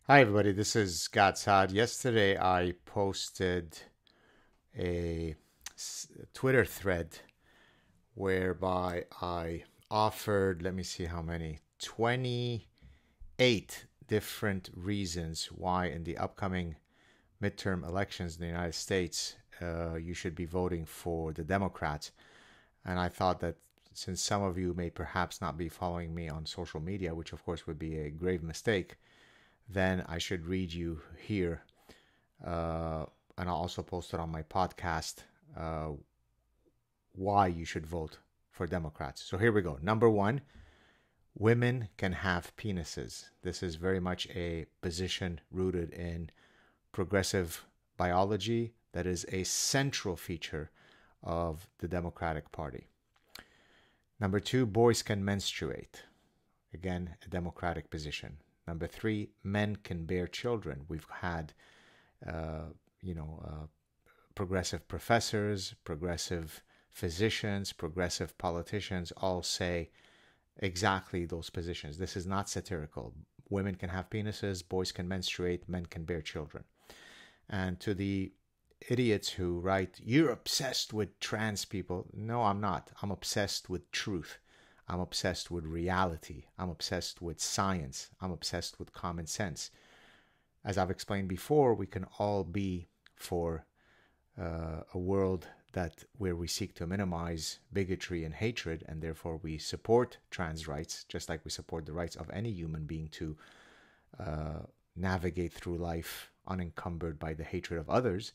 Hi, everybody. This is Saad. Yesterday, I posted a Twitter thread whereby I offered, let me see how many, 28 different reasons why in the upcoming midterm elections in the United States, you should be voting for the Democrats. And I thought that since some of you may perhaps not be following me on social media, which of course would be a grave mistake, then I should read you here. Uh, and I'll also post it on my podcast uh, why you should vote for Democrats. So here we go. Number one, women can have penises. This is very much a position rooted in progressive biology that is a central feature of the Democratic Party. Number two, boys can menstruate. Again, a Democratic position. Number three, men can bear children. We've had, uh, progressive professors, progressive physicians, progressive politicians all say exactly those positions. This is not satirical. Women can have penises, boys can menstruate, men can bear children. And to the idiots who write, you're obsessed with trans people. No, I'm not. I'm obsessed with truth. I'm obsessed with reality. I'm obsessed with science. I'm obsessed with common sense. As I've explained before, we can all be for a world where we seek to minimize bigotry and hatred, and therefore we support trans rights, just like we support the rights of any human being to navigate through life unencumbered by the hatred of others.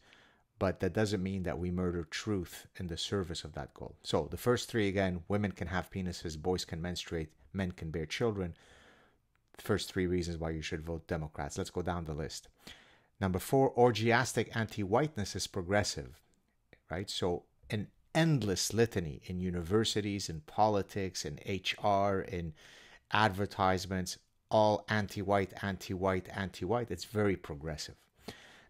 But that doesn't mean that we murder truth in the service of that goal. So the first three, again, women can have penises, boys can menstruate, men can bear children. The first three reasons why you should vote Democrats. Let's go down the list. Number four, orgiastic anti-whiteness is progressive, right? So an endless litany in universities, in politics, in HR, in advertisements, all anti-white, anti-white, anti-white. It's very progressive.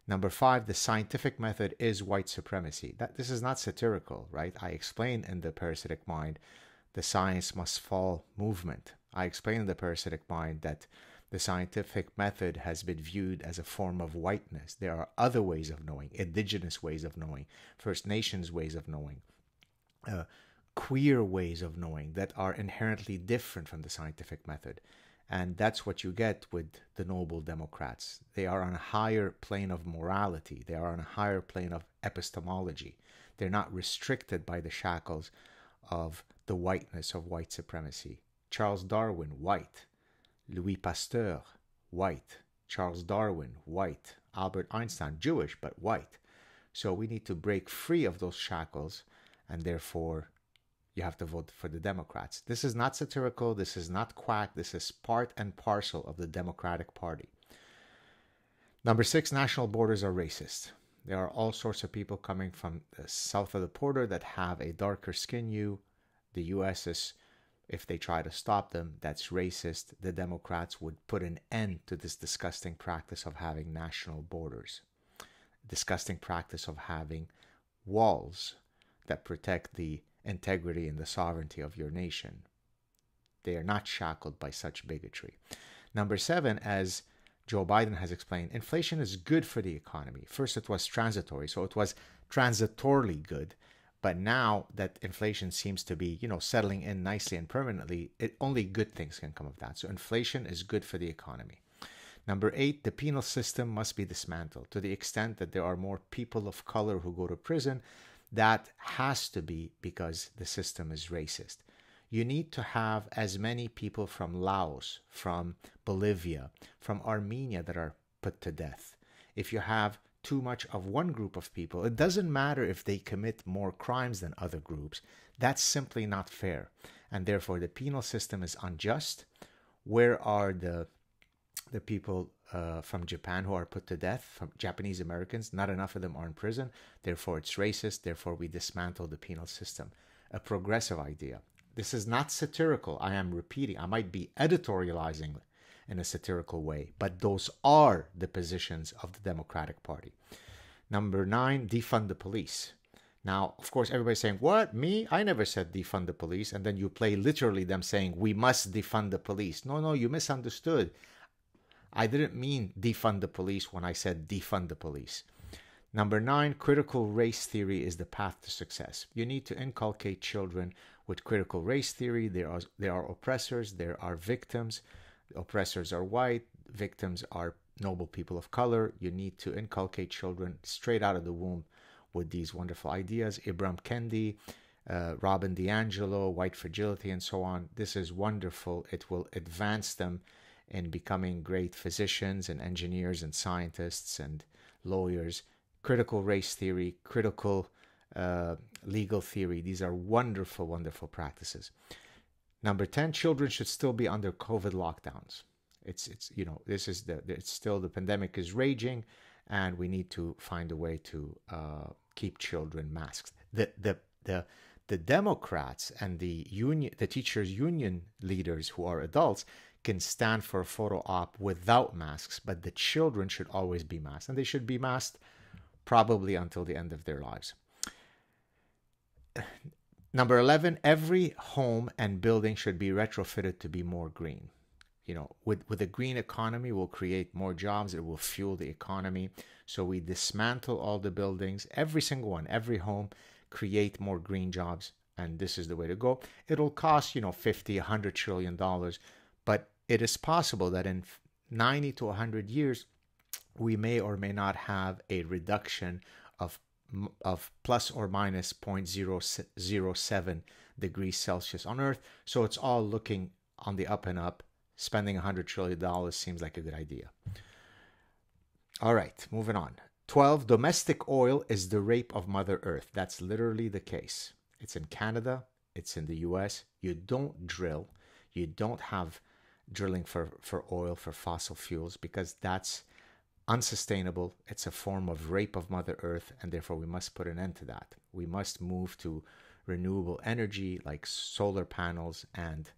Number five, the scientific method is white supremacy. This is not satirical, right? I explain in the Parasitic Mind the science must fall movement. I explain in the Parasitic Mind that the scientific method has been viewed as a form of whiteness. There are other ways of knowing, indigenous ways of knowing, First Nations ways of knowing, queer ways of knowing that are inherently different from the scientific method. And that's what you get with the noble Democrats. They are on a higher plane of morality. They are on a higher plane of epistemology. They're not restricted by the shackles of the whiteness of white supremacy. Charles Darwin, white. Louis Pasteur, white. Charles Darwin, white. Albert Einstein, Jewish, but white. So we need to break free of those shackles, and therefore you have to vote for the Democrats. This is not satirical. This is not quack. This is part and parcel of the Democratic Party. Number six, national borders are racist. There are all sorts of people coming from the south of the border that have a darker skin hue. The U.S. is, if they try to stop them, that's racist. The Democrats would put an end to this disgusting practice of having national borders. Disgusting practice of having walls that protect the integrity and the sovereignty of your nation. They are not shackled by such bigotry. Number seven, as Joe Biden has explained, inflation is good for the economy. First, it was transitory, so it was transitorily good. But now that inflation seems to be, settling in nicely and permanently, only good things can come of that. So inflation is good for the economy. Number eight, the penal system must be dismantled. To the extent that there are more people of color who go to prison, that has to be because the system is racist. You need to have as many people from Laos, from Bolivia, from Armenia that are put to death. If you have too much of one group of people, it doesn't matter if they commit more crimes than other groups. That's simply not fair. And therefore, the penal system is unjust. Where are the people from Japan who are put to death, from Japanese Americans? Not enough of them are in prison. Therefore, it's racist. Therefore, we dismantle the penal system. A progressive idea. This is not satirical. I am repeating. I might be editorializing in a satirical way, but those are the positions of the Democratic Party. Number nine, defund the police. Now, of course, everybody's saying, what, me? I never said defund the police. And then you play literally them saying, we must defund the police. No, you misunderstood. I didn't mean defund the police when I said defund the police. Number 9, critical race theory is the path to success. You need to inculcate children with critical race theory. There are oppressors, there are victims. Oppressors are white, victims are noble people of color. You need to inculcate children straight out of the womb with these wonderful ideas. Ibram Kendi, Robin DiAngelo, white fragility, and so on. This is wonderful. It will advance them in becoming great physicians and engineers and scientists and lawyers. Critical race theory, critical legal theory. These are wonderful, wonderful practices. Number 10, children should still be under COVID lockdowns. It's still the pandemic is raging, and we need to find a way to keep children masked. The Democrats and the teachers' union leaders who are adults can stand for a photo op without masks, but the children should always be masked, and they should be masked probably until the end of their lives. Number 11, every home and building should be retrofitted to be more green. With a green economy, we'll create more jobs. It will fuel the economy. So we dismantle all the buildings, every single one, every home, create more green jobs. And this is the way to go. It'll cost, $50, $100 trillion. But it is possible that in 90 to 100 years, we may or may not have a reduction of plus or minus 0.007 degrees Celsius on Earth. So it's all looking on the up and up. Spending $100 trillion seems like a good idea. All right, moving on. 12, domestic oil is the rape of Mother Earth. That's literally the case. It's in Canada. It's in the US. You don't drill. You don't have drilling for oil, for fossil fuels, because that's unsustainable. It's a form of rape of Mother Earth, and therefore we must put an end to that. We must move to renewable energy like solar panels and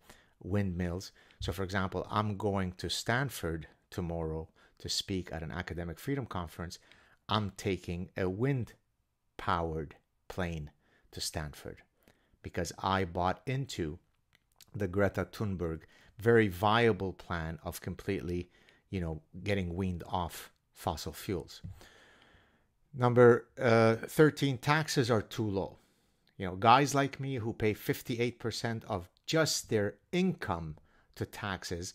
windmills. So, for example, I'm going to Stanford tomorrow to speak at an academic freedom conference. I'm taking a wind-powered plane to Stanford because I bought into the Greta Thunberg very viable plan of completely, getting weaned off fossil fuels. Number 13, taxes are too low. Guys like me who pay 58% of just their income to taxes,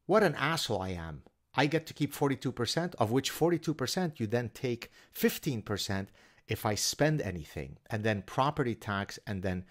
what an asshole I am. I get to keep 42%, of which 42% you then take 15% if I spend anything, and then property tax, and then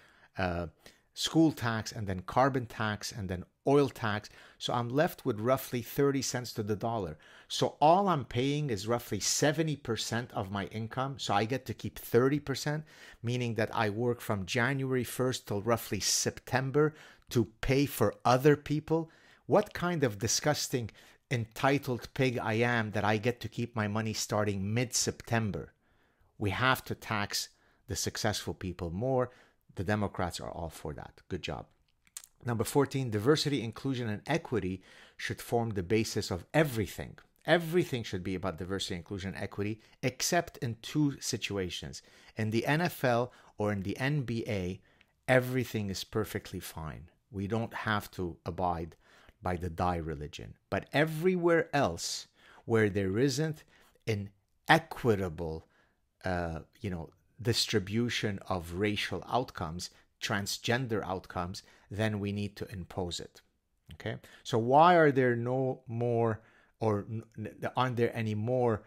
school tax, and then carbon tax, and then oil tax. So I'm left with roughly 30 cents to the dollar. So all I'm paying is roughly 70% of my income. So I get to keep 30%, meaning that I work from January 1st till roughly September to pay for other people. What kind of disgusting entitled pig I am that I get to keep my money starting mid-September. We have to tax the successful people more. The Democrats are all for that. Good job. Number 14, diversity, inclusion, and equity should form the basis of everything. Everything should be about diversity, inclusion, and equity, except in two situations. In the NFL or in the NBA, everything is perfectly fine. We don't have to abide by the die religion. But everywhere else where there isn't an equitable, distribution of racial outcomes, transgender outcomes, then we need to impose it. Okay? So why are there no more, or aren't there any more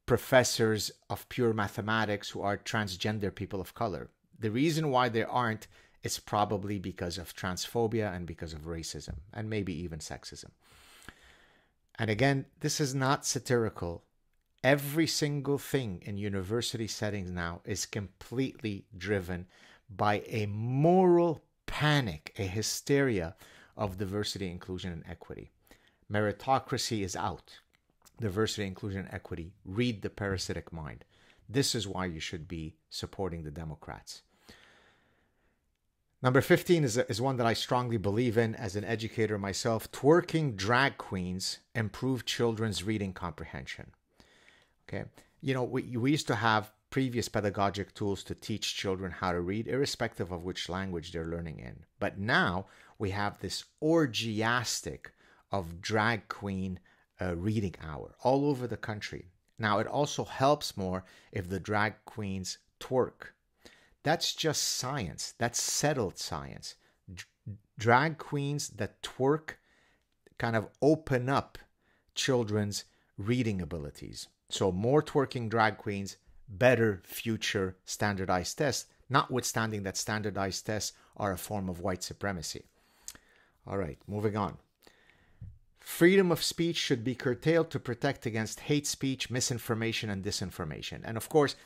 professors of pure mathematics who are transgender people of color? The reason why there aren't is probably because of transphobia and because of racism and maybe even sexism. And again, this is not satirical. Every single thing in university settings now is completely driven by a moral panic, a hysteria of diversity, inclusion, and equity. Meritocracy is out. Diversity, inclusion, and equity. Read The Parasitic Mind. This is why you should be supporting the Democrats. Number 15 is one that I strongly believe in as an educator myself. Twerking drag queens improve children's reading comprehension. Okay, we used to have previous pedagogic tools to teach children how to read, irrespective of which language they're learning in. But now we have this orgiastic of drag queen reading hour all over the country. Now, it also helps more if the drag queens twerk. That's just science. That's settled science. Drag queens that twerk kind of open up children's reading abilities. So more twerking drag queens, better future standardized tests, notwithstanding that standardized tests are a form of white supremacy. All right, moving on. Freedom of speech should be curtailed to protect against hate speech, misinformation, and disinformation. And of course,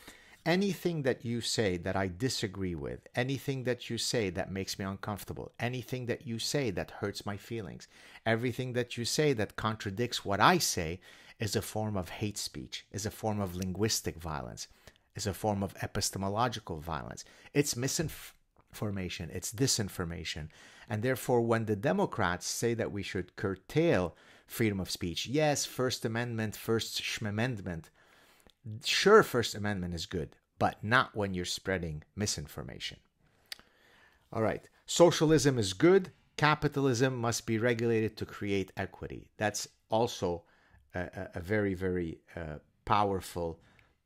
anything that you say that I disagree with, anything that you say that makes me uncomfortable, anything that you say that hurts my feelings, everything that you say that contradicts what I say is a form of hate speech, is a form of linguistic violence, is a form of epistemological violence. It's misinformation, it's disinformation. And therefore, when the Democrats say that we should curtail freedom of speech, yes, First Amendment, First Schmamendment, sure, First Amendment is good, but not when you're spreading misinformation. All right. Socialism is good. Capitalism must be regulated to create equity. That's also a very, very powerful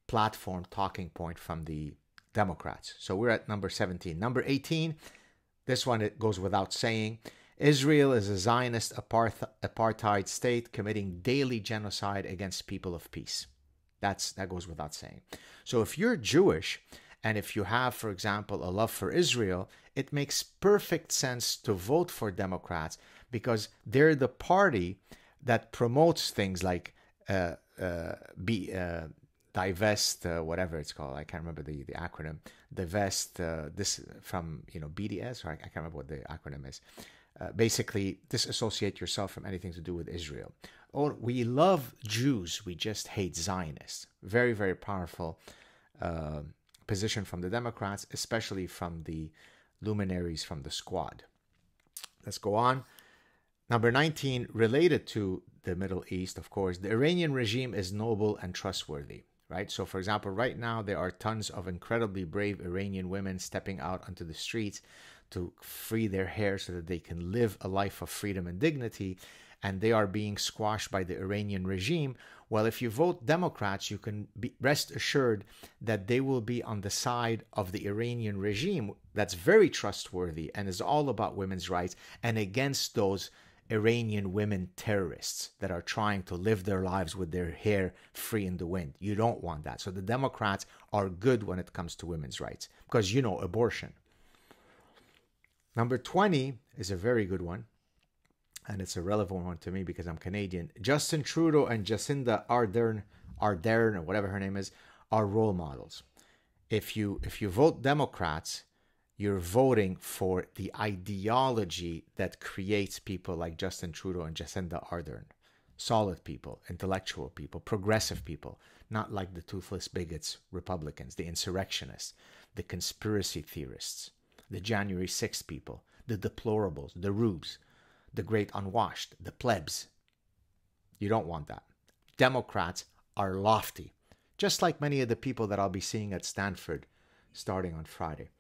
platform talking point from the Democrats. So we're at number 17. Number 18, this one, it goes without saying. Israel is a Zionist apartheid state committing daily genocide against people of peace. That goes without saying. So if you're Jewish and if you have, for example, a love for Israel, it makes perfect sense to vote for Democrats because they're the party that promotes things like divest, whatever it's called. I can't remember the acronym. Divest this from BDS, or I can't remember what the acronym is. Basically, disassociate yourself from anything to do with Israel. Or we love Jews, we just hate Zionists. Very, very powerful position from the Democrats, especially from the luminaries from the squad. Let's go on. Number 19, related to the Middle East, of course, the Iranian regime is noble and trustworthy, right? So, for example, right now, there are tons of incredibly brave Iranian women stepping out onto the streets to free their hair so that they can live a life of freedom and dignity, and they are being squashed by the Iranian regime. Well, if you vote Democrats, you can rest assured that they will be on the side of the Iranian regime that's very trustworthy and is all about women's rights and against those Iranian women terrorists that are trying to live their lives with their hair free in the wind. You don't want that. So the Democrats are good when it comes to women's rights because, abortion. Number 20 is a very good one, and it's a relevant one to me because I'm Canadian. Justin Trudeau and Jacinda Ardern, or whatever her name is, are role models. If you vote Democrats, you're voting for the ideology that creates people like Justin Trudeau and Jacinda Ardern. Solid people, intellectual people, progressive people, not like the toothless bigots, Republicans, the insurrectionists, the conspiracy theorists, the January 6th people, the deplorables, the rubes, the great unwashed, the plebs. You don't want that. Democrats are lofty, just like many of the people that I'll be seeing at Stanford starting on Friday.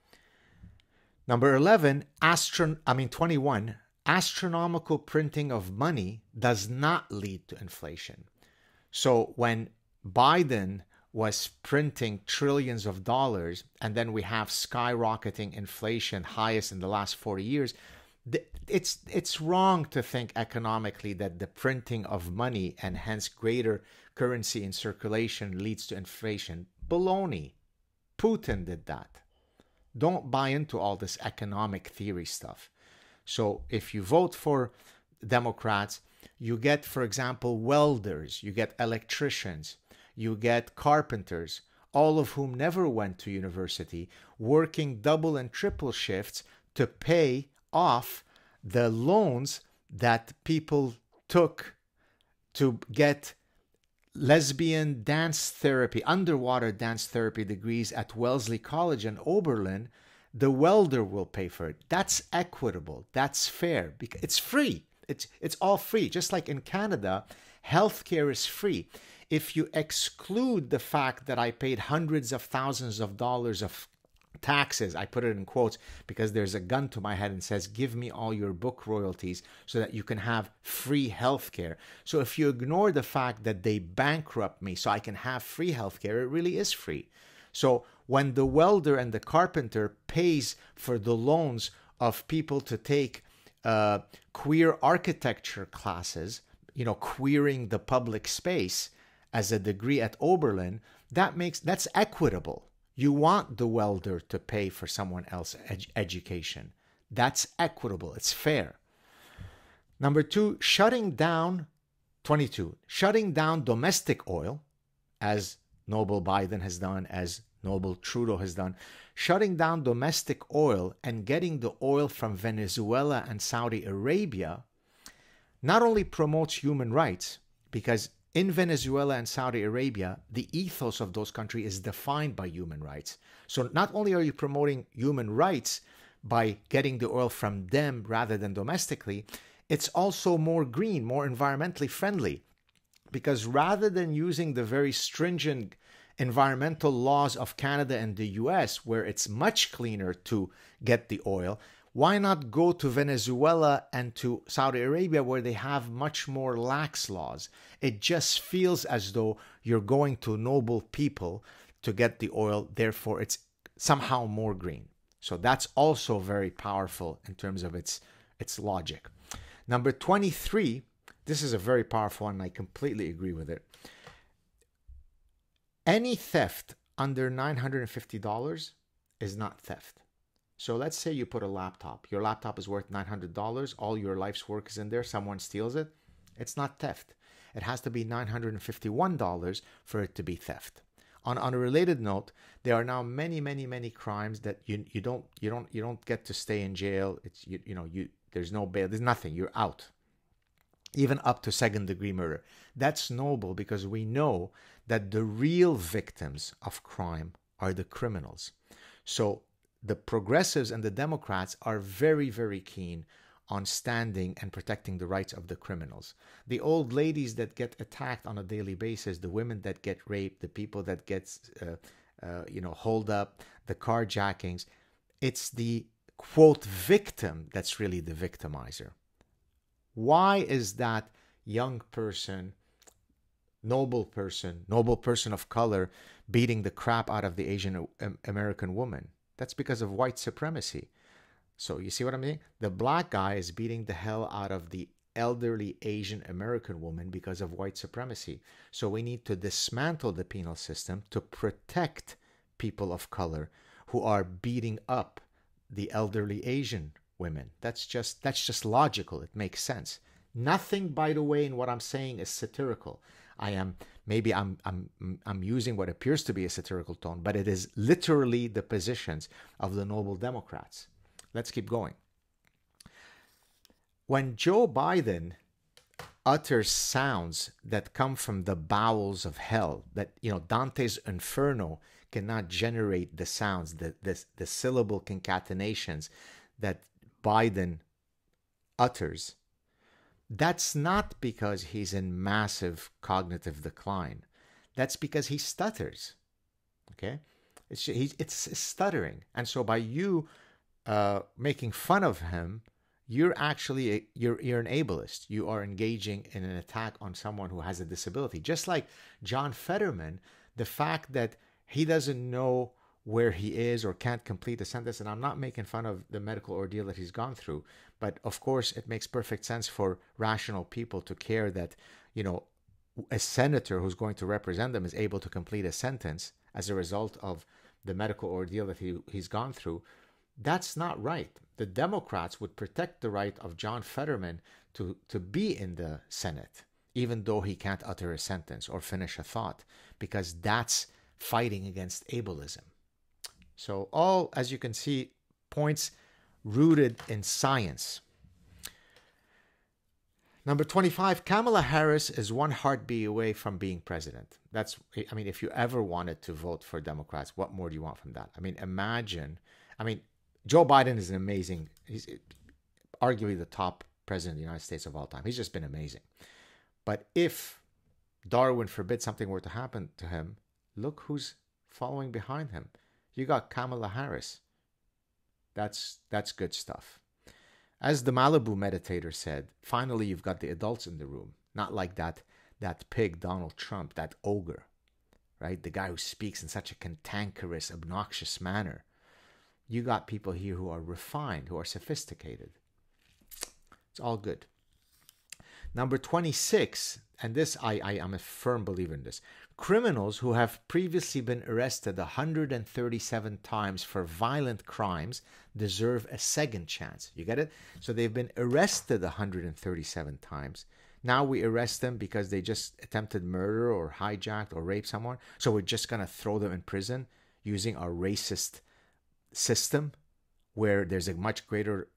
Number 21, astronomical printing of money does not lead to inflation. So when Biden was printing trillions of dollars, and then we have skyrocketing inflation, highest in the last 40 years, it's wrong to think economically that the printing of money and hence greater currency in circulation leads to inflation. Baloney. Putin did that. Don't buy into all this economic theory stuff. So if you vote for Democrats, you get, for example, welders, you get electricians, you get carpenters, all of whom never went to university, working double and triple shifts to pay off the loans that people took to get lesbian dance therapy, underwater dance therapy degrees at Wellesley College in Oberlin. The welder will pay for it. That's equitable. That's fair. It's free. It's all free. Just like in Canada, healthcare is free. If you exclude the fact that I paid hundreds of thousands of dollars of taxes. I put it in quotes because there's a gun to my head and says, give me all your book royalties so that you can have free healthcare. So if you ignore the fact that they bankrupt me so I can have free healthcare, it really is free. So when the welder and the carpenter pays for the loans of people to take queer architecture classes, queering the public space as a degree at Oberlin, that's equitable. You want the welder to pay for someone else's education. That's equitable. It's fair. Number 2, shutting down domestic oil, as Noble Biden has done, as Noble Trudeau has done, shutting down domestic oil and getting the oil from Venezuela and Saudi Arabia not only promotes human rights, because in Venezuela and Saudi Arabia, the ethos of those countries is defined by human rights. So not only are you promoting human rights by getting the oil from them rather than domestically, it's also more green, more environmentally friendly. Because rather than using the very stringent environmental laws of Canada and the US, where it's much cleaner to get the oil, why not go to Venezuela and to Saudi Arabia, where they have much more lax laws? It just feels as though you're going to noble people to get the oil, therefore it's somehow more green. So that's also very powerful in terms of its logic. Number 23, this is a very powerful one, and I completely agree with it. Any theft under $950 is not theft. So let's say you put a laptop. Your laptop is worth $900. All your life's work is in there. Someone steals it. It's not theft. It has to be $951 for it to be theft. On a related note, there are now many crimes that you don't get to stay in jail. It's there's no bail. There's nothing. You're out. Even up to second-degree murder. That's noble because we know that the real victims of crime are the criminals. So the progressives and the Democrats are very keen on standing and protecting the rights of the criminals. The old ladies that get attacked on a daily basis, the women that get raped, the people that get holed up, the carjackings, it's the, quote, victim that's really the victimizer. Why is that young person, noble person of color beating the crap out of the Asian American woman? That's because of white supremacy. So you see what I mean? The black guy is beating the hell out of the elderly Asian American woman because of white supremacy. So we need to dismantle the penal system to protect people of color who are beating up the elderly Asian women. That's just logical. It makes sense. Nothing, by the way, in what I'm saying is satirical. I'm using what appears to be a satirical tone, but it is literally the positions of the noble Democrats. Let's keep going. When Joe Biden utters sounds that come from the bowels of hell, that Dante's Inferno cannot generate the sounds, the syllable concatenations that Biden utters, that's not because he's in massive cognitive decline. That's because he stutters. Okay? It's stuttering. And so by you making fun of him, you're actually you're an ableist. You are engaging in an attack on someone who has a disability. Just like John Fetterman, the fact that he doesn't know where he is or can't complete a sentence, and I'm not making fun of the medical ordeal that he's gone through, but of course it makes perfect sense for rational people to care that, a senator who's going to represent them is able to complete a sentence as a result of the medical ordeal that he's gone through. That's not right. The Democrats would protect the right of John Fetterman to be in the Senate, even though he can't utter a sentence or finish a thought, because that's fighting against ableism. So all, as you can see, points rooted in science. Number 25, Kamala Harris is one heartbeat away from being president. If you ever wanted to vote for Democrats, what more do you want from that? Joe Biden is he's arguably the top president of the United States of all time. He's just been amazing. But if, Darwin forbid, something were to happen to him, look who's following behind him. You got Kamala Harris. That's good stuff. As the Malibu meditator said, finally you've got the adults in the room, not like that pig Donald Trump, that ogre, right? The guy who speaks in such a cantankerous, obnoxious manner. You got people here who are refined, who are sophisticated. It's all good. Number 26, and this I'm a firm believer in this. Criminals who have previously been arrested 137 times for violent crimes deserve a second chance. You get it? So they've been arrested 137 times. Now we arrest them because they just attempted murder or hijacked or raped someone. So we're just going to throw them in prison using our racist system where there's a much greater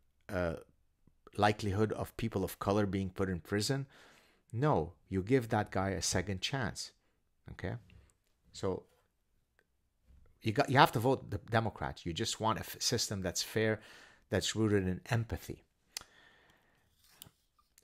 likelihood of people of color being put in prison. No, you give that guy a second chance. Okay? So you have to vote the Democrats. You just want a system that's fair, that's rooted in empathy.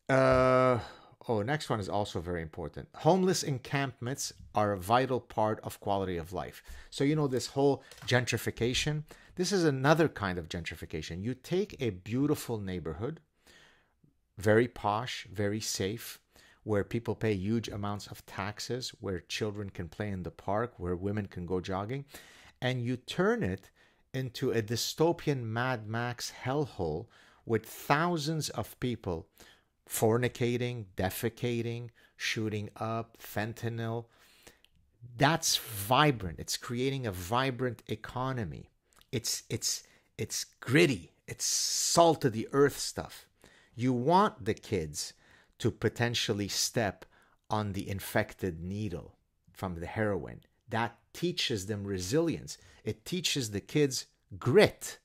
Next one is also very important. Homeless encampments are a vital part of quality of life. So, this whole gentrification, this is another kind of gentrification. You take a beautiful neighborhood, very posh, very safe, where people pay huge amounts of taxes, where children can play in the park, where women can go jogging, and you turn it into a dystopian Mad Max hellhole with thousands of people fornicating, defecating, shooting up, fentanyl. That's vibrant. It's creating a vibrant economy. It's gritty. It's salt of the earth stuff. You want the kids to potentially step on the infected needle from the heroin. That teaches them resilience. It teaches the kids grit.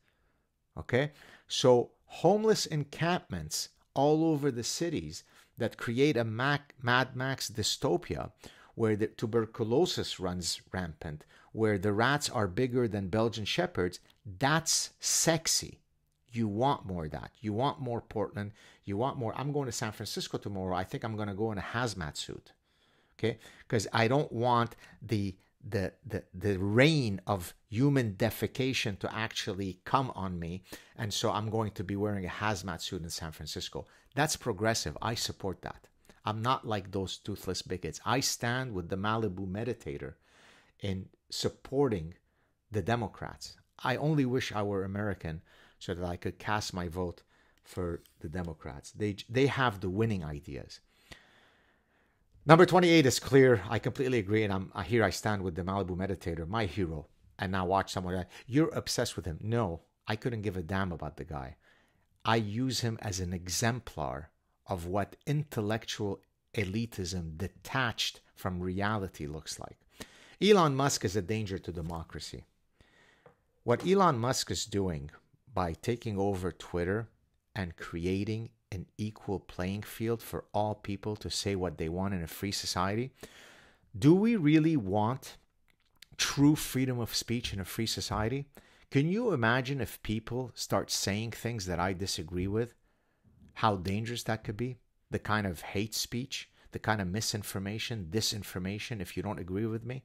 Okay? So homeless encampments all over the cities that create a Mad Max dystopia where the tuberculosis runs rampant, where the rats are bigger than Belgian shepherds, that's sexy. You want more of that. You want more Portland. You want more. I'm going to San Francisco tomorrow. I think I'm going to go in a hazmat suit. Okay? Because I don't want the rain of human defecation to actually come on me. And so I'm going to be wearing a hazmat suit in San Francisco. That's progressive. I support that. I'm not like those toothless bigots. I stand with the Malibu meditator in supporting the Democrats. I only wish I were American so that I could cast my vote for the Democrats. They have the winning ideas. Number 28 is clear. I completely agree. And here I stand with the Malibu meditator, my hero. And now watch someone, you're obsessed with him. No, I couldn't give a damn about the guy. I use him as an exemplar of what intellectual elitism detached from reality looks like. Elon Musk is a danger to democracy. What Elon Musk is doing by taking over Twitter and creating an equal playing field for all people to say what they want in a free society. Do we really want true freedom of speech in a free society? Can you imagine if people start saying things that I disagree with? How dangerous that could be? The kind of hate speech, the kind of misinformation, disinformation, if you don't agree with me.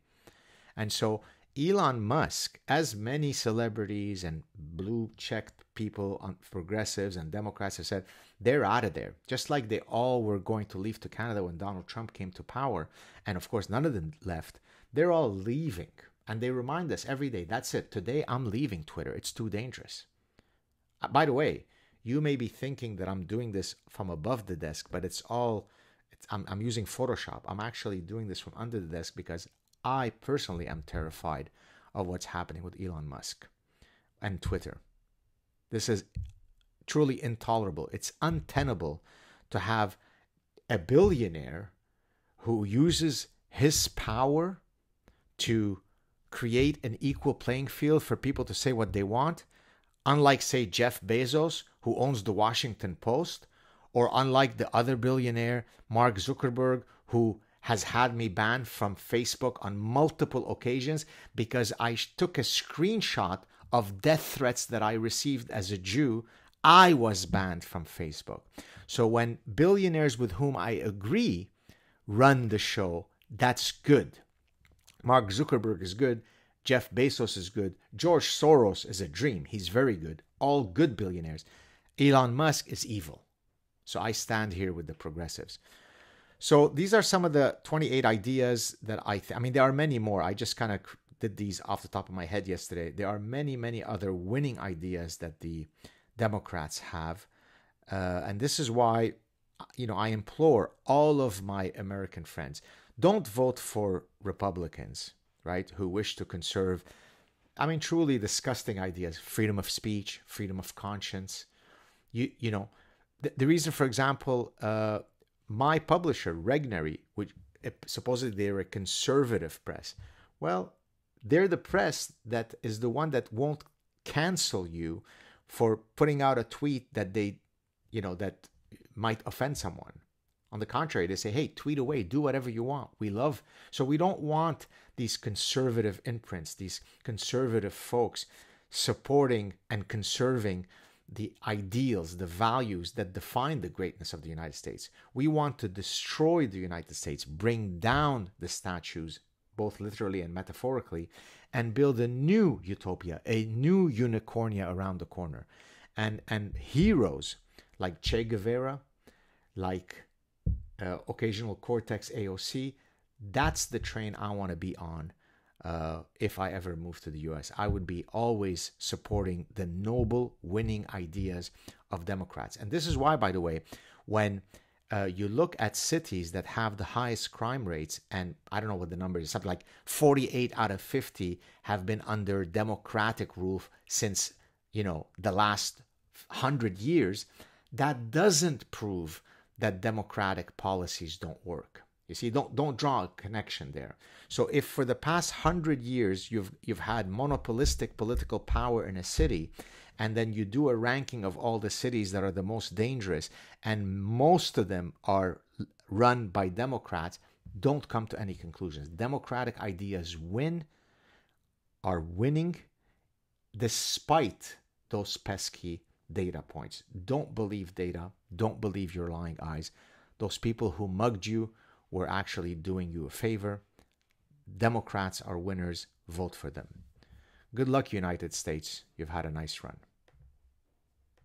And so Elon Musk, as many celebrities and blue-checked people on progressives and Democrats have said, they're out of there. Just like they all were going to leave to Canada when Donald Trump came to power. And of course, none of them left. They're all leaving. And they remind us every day, that's it. Today, I'm leaving Twitter. It's too dangerous. By the way, you may be thinking that I'm doing this from above the desk, but I'm using Photoshop. I'm actually doing this from under the desk because I personally am terrified of what's happening with Elon Musk and Twitter. This is truly intolerable. It's untenable to have a billionaire who uses his power to create an equal playing field for people to say what they want, unlike, say, Jeff Bezos, who owns the Washington Post, or unlike the other billionaire, Mark Zuckerberg, who has had me banned from Facebook on multiple occasions because I took a screenshot of death threats that I received as a Jew. I was banned from Facebook. So when billionaires with whom I agree run the show, that's good. Mark Zuckerberg is good. Jeff Bezos is good. George Soros is a dream. He's very good. All good billionaires. Elon Musk is evil. So I stand here with the progressives. So these are some of the 28 ideas that I mean, there are many more. I just kind of did these off the top of my head yesterday. There are many, many other winning ideas that the Democrats have. And this is why, I implore all of my American friends, don't vote for Republicans, right, who wish to conserve, truly disgusting ideas, freedom of speech, freedom of conscience. The reason, for example, my publisher, Regnery, which supposedly they're a conservative press, well, they're the press that is the one that won't cancel you for putting out a tweet that that might offend someone. On the contrary, they say, hey, tweet away, do whatever you want. So we don't want these conservative imprints, these conservative folks supporting and conserving the ideals, the values that define the greatness of the United States. We want to destroy the United States, bring down the statues, both literally and metaphorically, and build a new utopia, a new unicornia around the corner. And heroes like Che Guevara, like Occasional Cortex AOC, that's the train I want to be on. If I ever move to the US, I would be always supporting the noble, winning ideas of Democrats. And this is why, by the way, when you look at cities that have the highest crime rates, and I don't know what the number is, something like 48 out of 50 have been under Democratic rule since, the last 100 years, that doesn't prove that Democratic policies don't work. You see, don't draw a connection there. So if for the past 100 years you've had monopolistic political power in a city, and then you do a ranking of all the cities that are the most dangerous, and most of them are run by Democrats, don't come to any conclusions. Democratic ideas are winning despite those pesky data points. Don't believe data. Don't believe your lying eyes. Those people who mugged you were actually doing you a favor. Democrats are winners. Vote for them. Good luck, United States. You've had a nice run.